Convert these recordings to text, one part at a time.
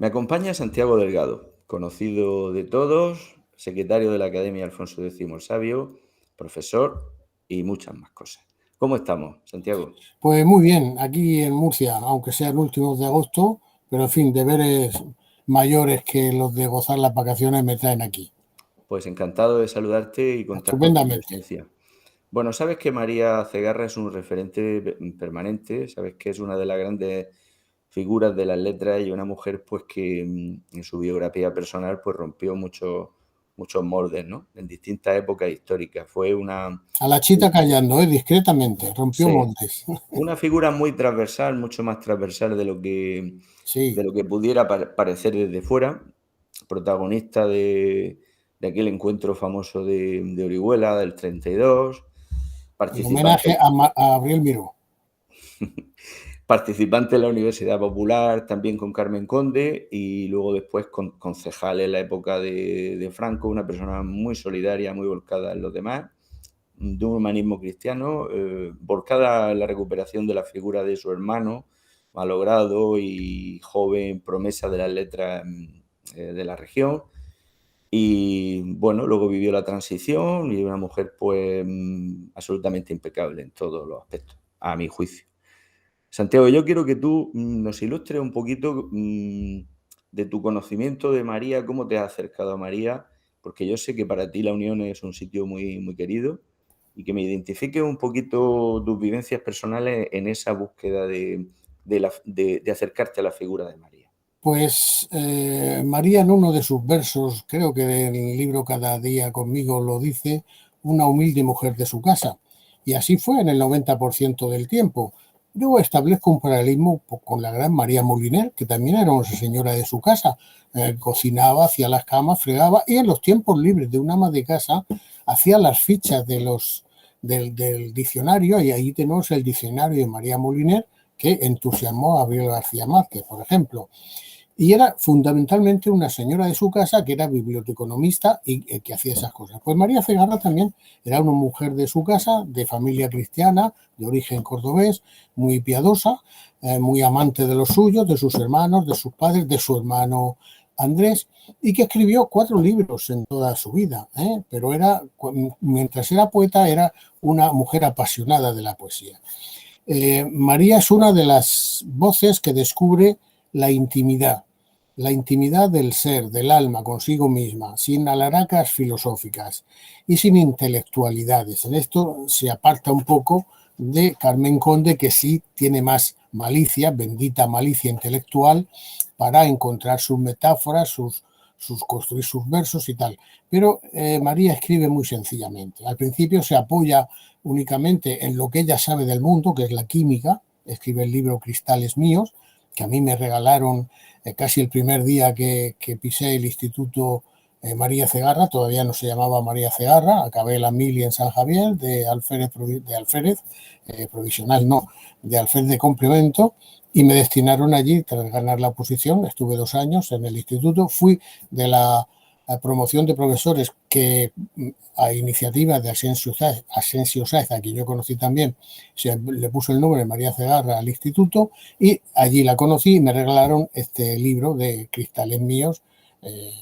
Me acompaña Santiago Delgado, conocido de todos, secretario de la Academia Alfonso X el Sabio, profesor y muchas más cosas. ¿Cómo estamos, Santiago? Pues muy bien, aquí en Murcia, aunque sea el último de agosto, pero en fin, deberes mayores que los de gozar las vacaciones me traen aquí. Pues encantado de saludarte y contar con tu Estupendamente. presencia. Bueno, sabes que María Cegarra es un referente permanente, sabes que es una de las grandes figuras de las letras y una mujer pues que en su biografía personal pues rompió muchos moldes, ¿no? En distintas épocas históricas. Fue una, A la chita callando, discretamente, rompió sí, montes. una figura muy transversal, mucho más transversal de Sí, lo que pudiera parecer desde fuera, protagonista de aquel encuentro famoso de Orihuela del 32, en participante, homenaje a Abril Miró. participante en la Universidad Popular, también con Carmen Conde, y luego después concejal en la época de Franco, una persona muy solidaria, muy volcada en los demás, de un humanismo cristiano, volcada en la recuperación de la figura de su hermano, malogrado y joven promesa de las letras de la región. Y bueno, luego vivió la transición y una mujer pues absolutamente impecable en todos los aspectos, a mi juicio. Santiago, yo quiero que tú nos ilustres un poquito de tu conocimiento de María, cómo te has acercado a María, porque yo sé que para ti la Unión es un sitio muy, muy querido y que me identifiques un poquito tus vivencias personales en esa búsqueda de acercarte a la figura de María. Pues María en uno de sus versos, creo que del libro Cada día conmigo lo dice, una humilde mujer de su casa. Y así fue en el 90% del tiempo. Yo establezco un paralelismo con la gran María Moliner, que también era una señora de su casa. Cocinaba, hacía las camas, fregaba y en los tiempos libres de una ama de casa hacía las fichas del diccionario, y ahí tenemos el diccionario de María Moliner que entusiasmó a Gabriel García Márquez, por ejemplo. Y era fundamentalmente una señora de su casa que era biblioteconomista y que hacía esas cosas. Pues María Cegarra también era una mujer de su casa, de familia cristiana, de origen cordobés, muy piadosa, muy amante de los suyos, de sus hermanos, de sus padres, de su hermano Andrés, y que escribió 4 libros en toda su vida. Pero mientras era poeta, era una mujer apasionada de la poesía. María es una de las voces que descubre la intimidad del ser, del alma consigo misma, sin alaracas filosóficas y sin intelectualidades. En esto se aparta un poco de Carmen Conde, que sí tiene más malicia, bendita malicia intelectual, para encontrar sus metáforas, construir sus versos y tal. Pero María escribe muy sencillamente. Al principio se apoya únicamente en lo que ella sabe del mundo, que es la química. Escribe el libro Cristales míos, que a mí me regalaron casi el primer día que pisé el Instituto María Cegarra. Todavía no se llamaba María Cegarra. Acabé la mili en San Javier de Alférez, provisional no, de Alférez de complemento, y me destinaron allí tras ganar la oposición. Estuve 2 años en el instituto. Fui de la promoción de profesores que, a iniciativa de Asensio Sáez, a quien yo conocí también, se le puso el nombre de María Cegarra al instituto, y allí la conocí y me regalaron este libro de Cristales míos,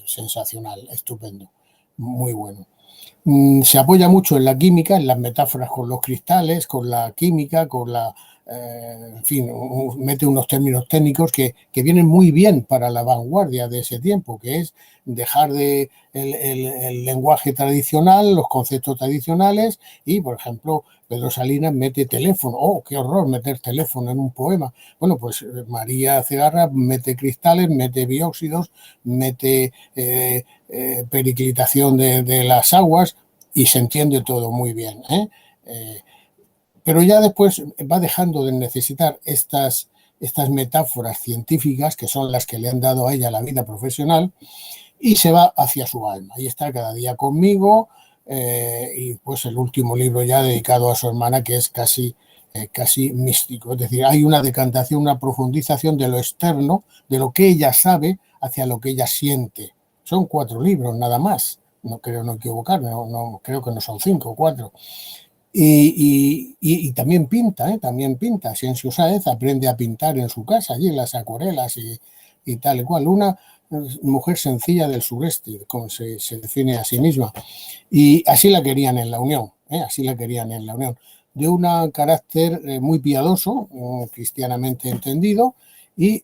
sensacional, estupendo, muy bueno. Se apoya mucho en la química, en las metáforas con los cristales, con la química, en fin, mete unos términos técnicos que vienen muy bien para la vanguardia de ese tiempo, que es dejar el lenguaje tradicional, los conceptos tradicionales, y, por ejemplo, Pedro Salinas mete teléfono. ¡Oh, qué horror meter teléfono en un poema! Bueno, pues María Cegarra mete cristales, mete bióxidos, mete periclitación de las aguas, y se entiende todo muy bien. Pero ya después va dejando de necesitar estas metáforas científicas, que son las que le han dado a ella la vida profesional, y se va hacia su alma. Ahí está Cada día conmigo, y pues el último libro ya dedicado a su hermana, que es casi místico. Es decir, hay una decantación, una profundización de lo externo, de lo que ella sabe, hacia lo que ella siente. Son 4 libros nada más. No creo no equivocarme, no creo que no son 5 o 4. Y también pinta, también pinta. Asensio Sáez aprende a pintar en su casa, allí en las acuarelas, y y tal y cual. Una mujer sencilla del sureste, como se define a sí misma. Y así la querían en la Unión, así la querían en la Unión. De un carácter muy piadoso, cristianamente entendido, y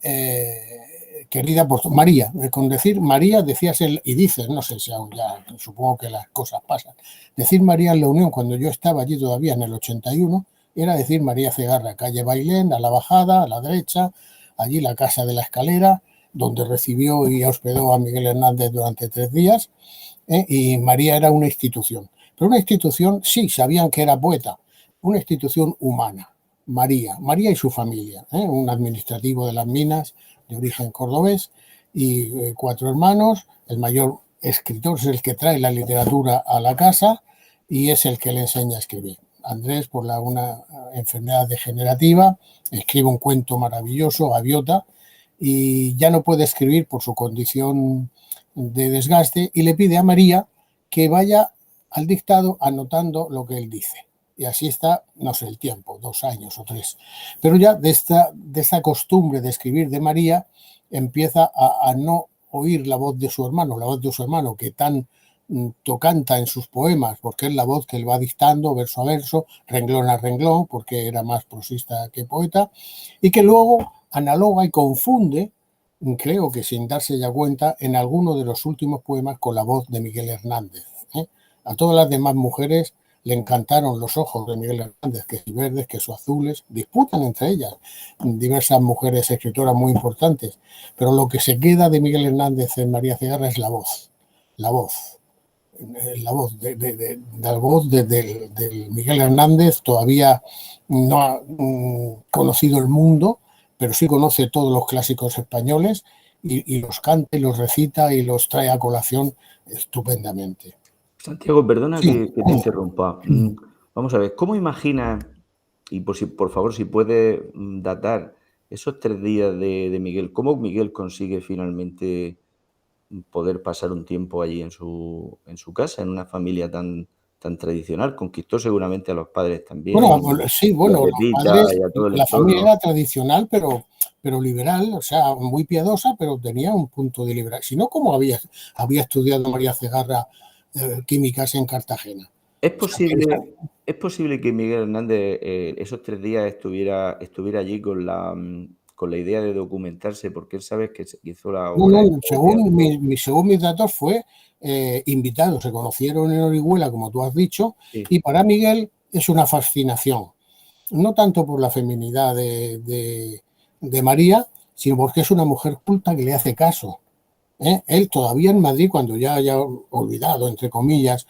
querida por María. Con decir María decías y dices, no sé si aún ya, supongo que las cosas pasan. Decir María en la Unión, cuando yo estaba allí todavía en el 81, era decir María Cegarra, calle Bailén, a la bajada, a la derecha, allí la Casa de la Escalera, donde recibió y hospedó a Miguel Hernández durante 3 días, y María era una institución. Pero una institución, sí, sabían que era poeta, una institución humana. María y su familia, un administrativo de las minas de origen cordobés y 4 hermanos. El mayor escritor es el que trae la literatura a la casa y es el que le enseña a escribir. Andrés, por una enfermedad degenerativa, escribe un cuento maravilloso, Gaviota, y ya no puede escribir por su condición de desgaste y le pide a María que vaya al dictado anotando lo que él dice. Y así está, no sé el tiempo, 2 años o 3. Pero ya de esta costumbre de escribir de María empieza a no oír la voz de su hermano que tan tocanta en sus poemas, porque es la voz que él va dictando verso a verso, renglón a renglón, porque era más prosista que poeta, y que luego analoga y confunde, creo que sin darse ya cuenta, en alguno de los últimos poemas con la voz de Miguel Hernández. A todas las demás mujeres le encantaron los ojos de Miguel Hernández, que si verdes, que son azules, disputan entre ellas diversas mujeres escritoras muy importantes, pero lo que se queda de Miguel Hernández en María Cegarra es la voz, la voz. La voz de Miguel Hernández todavía no ha conocido el mundo, pero sí conoce todos los clásicos españoles y los canta y los recita y los trae a colación estupendamente. Santiago, perdona Sí. que te interrumpa. Vamos a ver, ¿cómo imaginas, y por favor, si puedes datar esos 3 días de Miguel, cómo Miguel consigue finalmente poder pasar un tiempo allí en su casa, en una familia tan tradicional? Conquistó seguramente a los padres también, Sí, y a los Pepita padres, y a todo el la familia entorno. era tradicional, pero liberal, o sea, muy piadosa, pero tenía un punto de liberal. Si no, ¿cómo había estudiado María Cegarra químicas en Cartagena? ¿Es O sea, que posible que Miguel Hernández esos 3 días estuviera allí con la idea de documentarse? Porque él sabe que hizo la obra no, esta de teatro. según mis datos fue invitado, se conocieron en Orihuela, como tú has dicho, Sí. y para Miguel es una fascinación, no tanto por la feminidad de María, sino porque es una mujer culta que le hace caso. Él todavía en Madrid, cuando ya haya olvidado, entre comillas,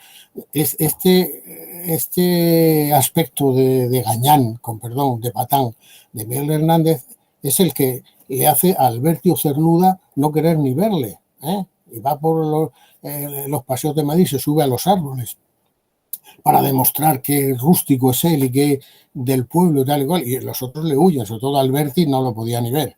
es este aspecto de gañán, con perdón, de patán, de Miguel Hernández, es el que le hace a Albertio Cernuda no querer ni verle. Y va por los paseos de Madrid, se sube a los árboles para demostrar que rústico es él y que del pueblo y tal y cual, y los otros le huyen, sobre todo Alberti no lo podía ni ver.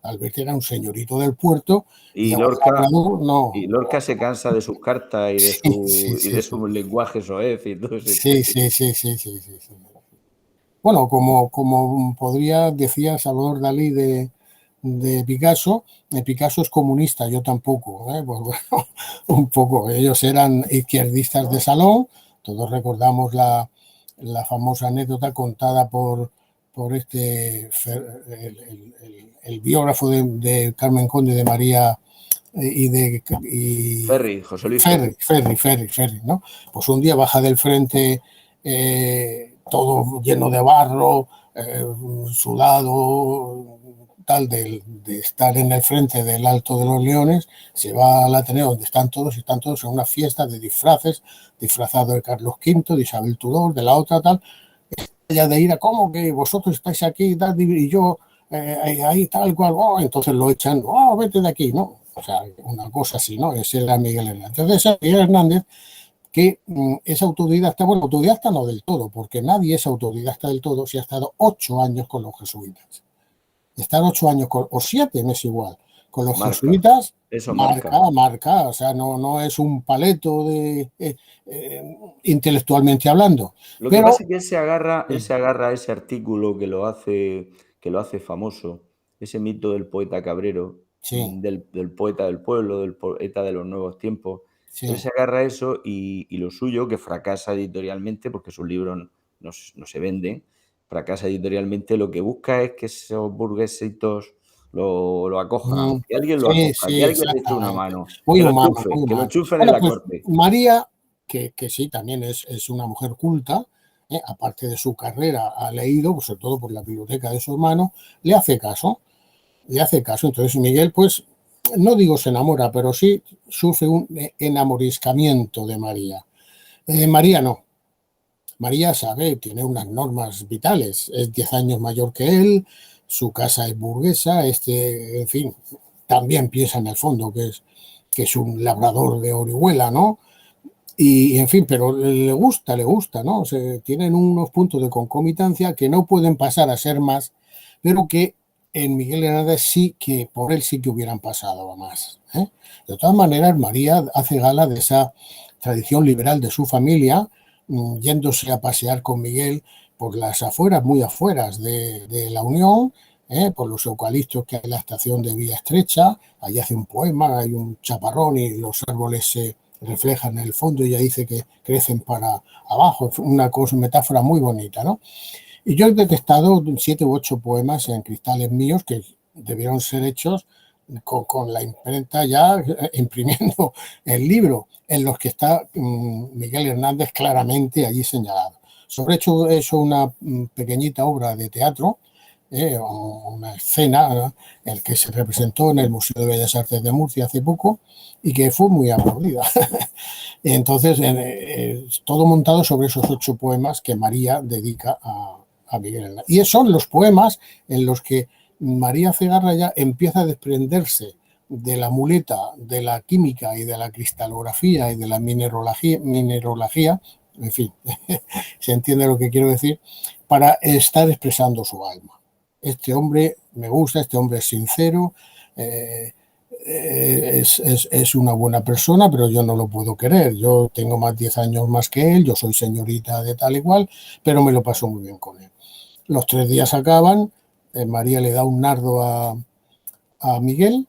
Alberti era un señorito del puerto y Y a un Lorca, labrador no. y Lorca se cansa de sus cartas y de Sí, sí, su, y sí, de sí. su lenguaje soez y todo ese Sí, tipo. sí, sí, sí, sí, sí, sí. Bueno, como podría, decía Salvador Dalí de Picasso, Picasso es comunista, yo tampoco. Pues bueno, un poco. Ellos eran izquierdistas de salón, todos recordamos la famosa anécdota contada por el biógrafo de Carmen Conde, de María y Ferri, José Luis Ferri. Ferri, ¿no? Pues un día baja del frente todo lleno de barro, sudado, tal, de estar en el frente del Alto de los Leones, se va al Ateneo donde están todos y están todos en una fiesta de disfraces, disfrazado de Carlos V, de Isabel Tudor, de la otra tal, ella de ira, ¿cómo que vosotros estáis aquí y yo ahí tal cual? Oh, entonces lo echan, oh, vete de aquí, ¿no? O sea, una cosa así, ¿no? Ese era Miguel Hernández. Entonces, Miguel Hernández, que es autodidacta, bueno, autodidacta no del todo, porque nadie es autodidacta del todo si ha estado 8 años con los jesuitas. Estar 8 años o 7, no es igual. Con los Marca, jesuitas, eso marca. marca, o sea, no es un paleto intelectualmente hablando. Lo que Pero pasa es que él se agarra a ese artículo que lo hace famoso, ese mito del poeta Cabrero, sí, del poeta del pueblo, del poeta de los nuevos tiempos. Él sí. se agarra a eso y lo suyo, que fracasa editorialmente, porque sus libros no se venden, fracasa editorialmente, lo que busca es que esos burguesitos lo acojan, que alguien lo Sí, acoja, que sí, alguien le eche una exactamente. mano, Muy que lo humano, enchufe, muy que lo humano. enchufen en Bueno, la pues corte. María, que sí, también es una mujer culta, aparte de su carrera, ha leído, pues, sobre todo por la biblioteca de su hermano, le hace caso, le hace caso. Entonces Miguel, pues, no digo se enamora, pero sí sufre un enamoriscamiento de María. María no. María sabe, tiene unas normas vitales, es 10 años mayor que él, su casa es burguesa, en fin, también piensa en el fondo que es un labrador de Orihuela, ¿no? Y, en fin, pero le gusta, ¿no? O sea, tienen unos puntos de concomitancia que no pueden pasar a ser más, pero que en Miguel Hernández sí que, por él sí que hubieran pasado a más. De todas maneras, María hace gala de esa tradición liberal de su familia, yéndose a pasear con Miguel por las afueras, muy afueras de la Unión, por los eucaliptos que hay en la estación de Vía Estrecha. Allí hace un poema, hay un chaparrón y los árboles se reflejan en el fondo y ella dice que crecen para abajo. Es una cosa, metáfora muy bonita, ¿no? Y yo he detectado 7 u 8 poemas en cristales míos que debieron ser hechos con la imprenta ya imprimiendo el libro, en los que está Miguel Hernández claramente allí señalado. Sobre hecho, he hecho una pequeñita obra de teatro, una escena, el que se representó en el Museo de Bellas Artes de Murcia hace poco y que fue muy aplaudida. Entonces, todo montado sobre esos 8 poemas que María dedica a Miguel Hernández. Y son los poemas en los que María Cegarra ya empieza a desprenderse de la muleta, de la química y de la cristalografía y de la mineralogía, en fin, se entiende lo que quiero decir, para estar expresando su alma. Este hombre me gusta, este hombre es sincero, es una buena persona, pero yo no lo puedo querer. Yo tengo más 10 años más que él, yo soy señorita de tal y cual, pero me lo paso muy bien con él. Los 3 días acaban, María le da un nardo a Miguel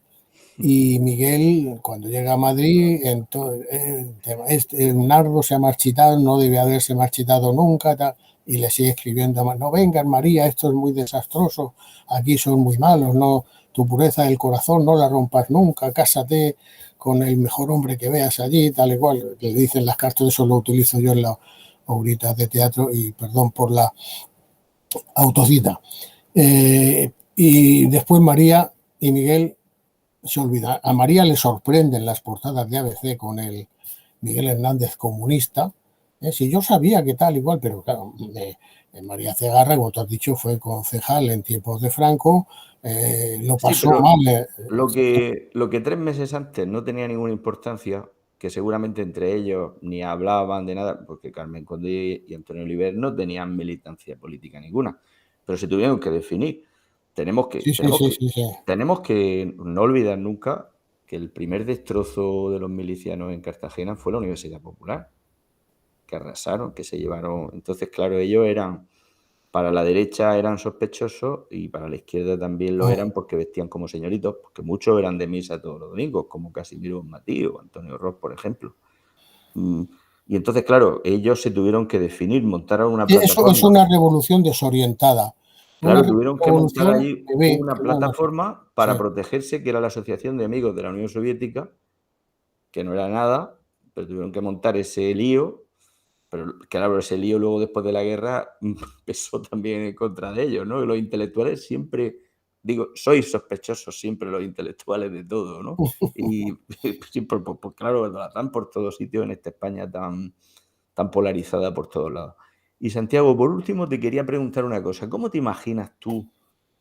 y Miguel, cuando llega a Madrid, el nardo se ha marchitado, no debe haberse marchitado nunca, tal, y le sigue escribiendo, no vengas María, esto es muy desastroso, aquí son muy malos, no, tu pureza del corazón no la rompas nunca, cásate con el mejor hombre que veas allí, tal y cual, le dicen las cartas, eso lo utilizo yo en las obritas de teatro y perdón por la autocita. Y después María y Miguel se olvida. A María le sorprenden las portadas de ABC con el Miguel Hernández comunista. Si yo sabía que tal igual, pero claro, María Cegarra, como tú has dicho, fue concejal en tiempos de Franco, lo Sí, pasó pero mal. lo que 3 meses antes no tenía ninguna importancia, que seguramente entre ellos ni hablaban de nada, porque Carmen Condé y Antonio Oliver no tenían militancia política ninguna, pero se tuvieron que definir. Tenemos que Sí, sí, tenemos sí, que sí, sí. tenemos que no olvidar nunca que el primer destrozo de los milicianos en Cartagena fue la Universidad Popular, que arrasaron, que se llevaron. Entonces, claro, ellos eran, para la derecha eran sospechosos y para la izquierda también lo eran porque vestían como señoritos, porque muchos eran de misa todos los domingos, como Casimiro Matías o Antonio Ross, por ejemplo. Mm, Y entonces, claro, ellos se tuvieron que definir, montaron una Eso es plataforma. una revolución desorientada. Una Claro, tuvieron que montar revolución allí que ve, una que no, no, plataforma para sí. protegerse, que era la Asociación de Amigos de la Unión Soviética, que no era nada, pero tuvieron que montar ese lío. Pero claro, ese lío luego después de la guerra pesó también en contra de ellos, ¿no? Y los intelectuales siempre, digo, sois sospechosos siempre los intelectuales de todo, ¿no? Y sí, pues claro, la dan por todos sitios en esta España tan polarizada por todos lados. Y Santiago, por último, te quería preguntar una cosa. ¿Cómo te imaginas tú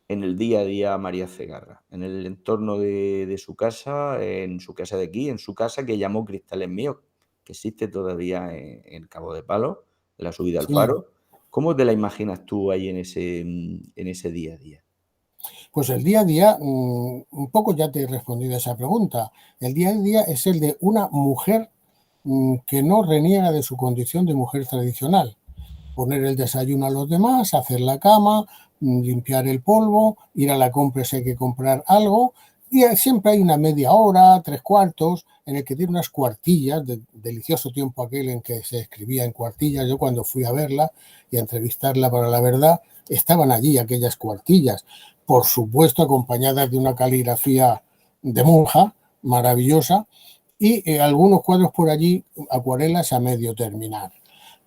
en el día a día a María Cegarra? En el entorno de su casa, en su casa de aquí, en su casa que llamó Cristales Míos, que existe todavía en Cabo de Palos, en la subida al Sí. Faro. ¿Cómo te la imaginas tú ahí en ese día a día? Pues el día a día, un poco ya te he respondido a esa pregunta. El día a día es el de una mujer que no reniega de su condición de mujer tradicional. Poner el desayuno a los demás, hacer la cama, limpiar el polvo, ir a la compra si hay que comprar algo, Y siempre hay una media hora, tres cuartos, en el que tiene unas cuartillas, delicioso tiempo aquel en que se escribía en cuartillas. Yo cuando fui a verla y a entrevistarla para La Verdad, estaban allí aquellas cuartillas, por supuesto acompañadas de una caligrafía de monja maravillosa y algunos cuadros por allí, acuarelas a medio terminar.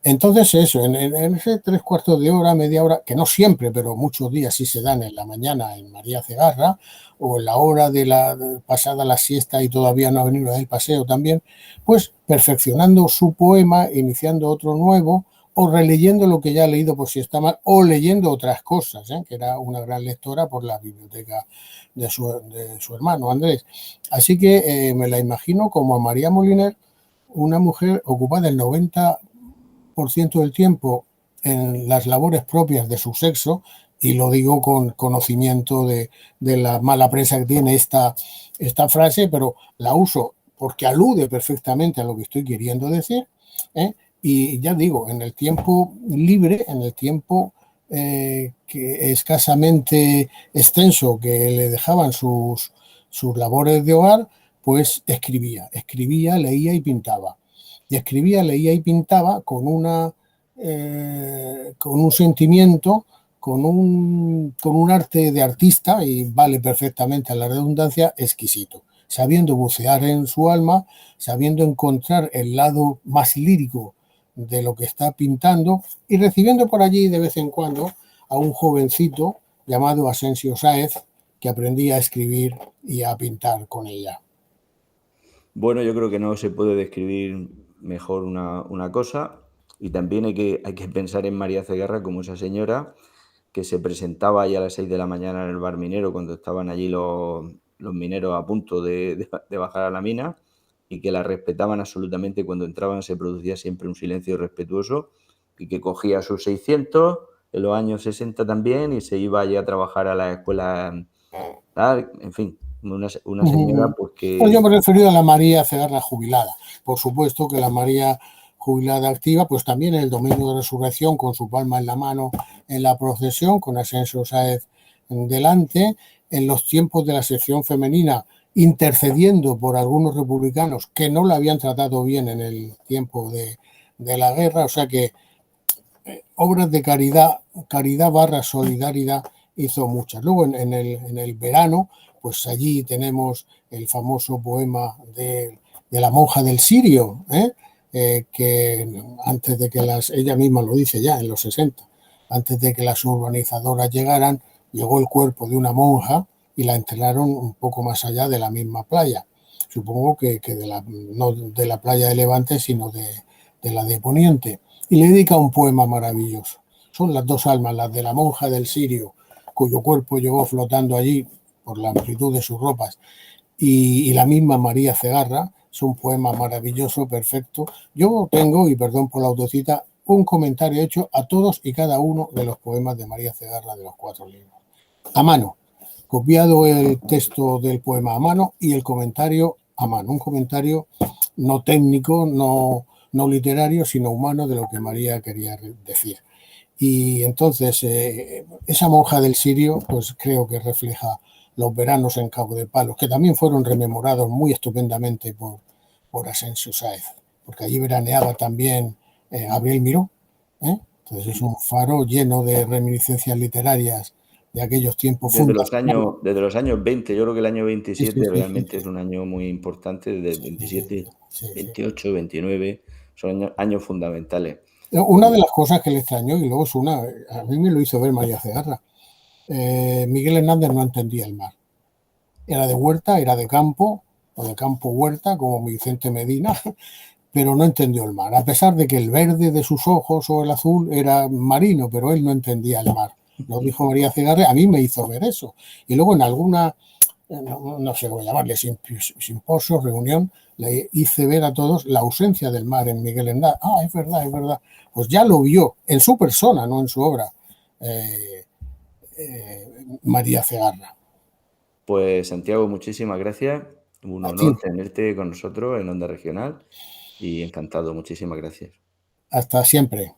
Entonces eso, en ese tres cuartos de hora, media hora, que no siempre, pero muchos días sí se dan en la mañana en María Cegarra, o en la hora de la pasada la siesta y todavía no ha venido el paseo también, pues perfeccionando su poema, iniciando otro nuevo, o releyendo lo que ya ha leído por si está mal, o leyendo otras cosas, que era una gran lectora por la biblioteca de su hermano Andrés. Así que me la imagino como a María Moliner, una mujer ocupada el 90% del tiempo en las labores propias de su sexo, y lo digo con conocimiento de la mala prensa que tiene esta frase, pero la uso porque alude perfectamente a lo que estoy queriendo decir, ¿eh? Y ya digo, en el tiempo libre, en el tiempo que escasamente extenso que le dejaban sus labores de hogar, pues escribía, leía y pintaba. Y escribía, leía y pintaba con con un sentimiento, con un arte de artista, y vale perfectamente a la redundancia, exquisito, sabiendo bucear en su alma, sabiendo encontrar el lado más lírico de lo que está pintando, y recibiendo por allí de vez en cuando a un jovencito llamado Asensio Sáez, que aprendía a escribir y a pintar con ella. Bueno, yo creo que no se puede describir mejor una cosa, y también hay que pensar en María Ceguerra como esa señora que se presentaba ahí a las 6 de la mañana en el bar minero cuando estaban allí los mineros a punto de bajar a la mina, y que la respetaban absolutamente. Cuando entraban se producía siempre un silencio respetuoso, y que cogía sus 600 en los años 60 también y se iba allí a trabajar a la escuela, tal, en fin, una señora pues Pues yo que... me he referido a la María Cegarra jubilada. Por supuesto que la María jubilada activa, pues también el domingo de resurrección, con su palma en la mano en la procesión, con Asensio Sáez delante, en los tiempos de la sección femenina, intercediendo por algunos republicanos que no la habían tratado bien en el tiempo de la guerra. O sea que obras de caridad barra solidaridad hizo muchas. Luego en el verano, pues allí tenemos el famoso poema de la monja del Sirio, que antes de que ella misma lo dice ya en los 60, antes de que las urbanizadoras llegaran, llegó el cuerpo de una monja y la enterraron un poco más allá de la misma playa. Supongo que no de la playa de Levante, sino de la de Poniente, y le dedica un poema maravilloso. Son las dos almas, las de la monja del Sirio, cuyo cuerpo llegó flotando allí por la amplitud de sus ropas, y la misma María Cegarra. Es un poema maravilloso, perfecto. Yo tengo, y perdón por la autocita, un comentario hecho a todos y cada uno de los poemas de María Cegarra de los 4 libros. A mano, copiado el texto del poema a mano y el comentario a mano. Un comentario no técnico, no literario, sino humano, de lo que María quería decir. Y entonces esa monja del Sirio, pues creo que refleja los veranos en Cabo de Palos, que también fueron rememorados muy estupendamente por Asensio Sáez, porque allí veraneaba también Gabriel Miró. Entonces es un faro lleno de reminiscencias literarias de aquellos tiempos fundacionales. Desde los años 20, yo creo que el año Sí, sí, 27 sí, sí, realmente es un año muy importante, desde el sí, sí, 27, sí, sí. 28, 29, son años fundamentales. Una de las cosas que le extrañó, y luego es a mí me lo hizo ver María Cegarra, Miguel Hernández no entendía el mar. Era de huerta, era de campo, o de campo huerta, como Vicente Medina, pero no entendió el mar, a pesar de que el verde de sus ojos o el azul era marino, pero él no entendía el mar. Lo dijo María Cegarra, a mí me hizo ver eso. Y luego en alguna, no sé cómo llamarle, simposio, reunión, le hice ver a todos la ausencia del mar en Miguel Hernández. Ah, es verdad, es verdad. Pues ya lo vio en su persona, no en su obra, eh, María Cegarra. Pues Santiago, muchísimas gracias. Un A ti, honor tenerte con nosotros en Onda Regional y encantado. Muchísimas gracias. hasta siempre.